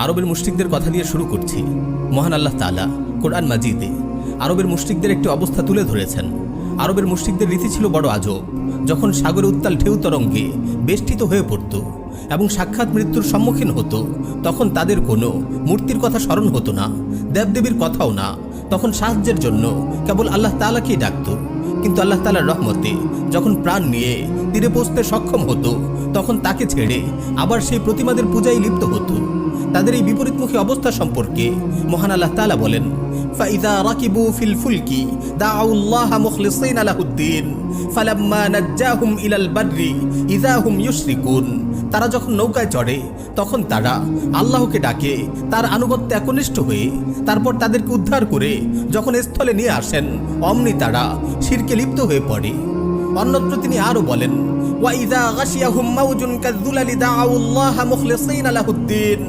আরবের মুশরিকদের কথা দিয়ে শুরু করছি। মহান আল্লাহ তাআলা কোরআন মাজিদে আরবের মুশরিকদের একটি অবস্থা তুলে ধরেছেন। আরবের মুশরিকদের রীতি ছিল বড় আজব। যখন সাগরে উত্তাল ঢেউ তরঙ্গে বেষ্টিত হয়ে পড়ত এবং সাক্ষাৎ মৃত্যুর সম্মুখীন হতো, তখন তাদের কোনো মূর্তির কথা স্মরণ হতো না, দেবদেবীর কথাও না। তখন সাহায্যের জন্য কেবল আল্লাহ তাআলাকেই ডাকত। কিন্তু আল্লাহ তাআলার রহমতে যখন প্রাণ নিয়ে তীরে পৌঁছতে সক্ষম হতো, তখন তাকে ছেড়ে আবার সেই প্রতিমাদের পূজায় লিপ্ত হতো। তাদের এই বিপরীতমুখী অবস্থা সম্পর্কে মহান আল্লাহ তাআলা বলেন, ফাইযা রাকিবু ফিল ফুলকি দাউল্লাহা মুখলিসিনা লাহুদ্দিন ফালাম্মা নাজ্জাহুম ইলাল বাররি ইযা হুম ইউশরিকুন। তারা যখন নৌকায় চড়ে তখন তারা আল্লাহকে ডাকে তার আনুগত্যে একনিষ্ঠ হয়ে। তারপর তাদেরকে উদ্ধার করে যখন স্থলে নিয়ে আসেন, অমনি তারা শিরকে লিপ্ত হয়ে পড়ে। অন্যত্র তিনি আরো বলেন, ওয়া ইযা গাশিয়াহুম মাউজুন কাযযুলালি দাউল্লাহা মুখলিসিনা লাহুদ্দিন।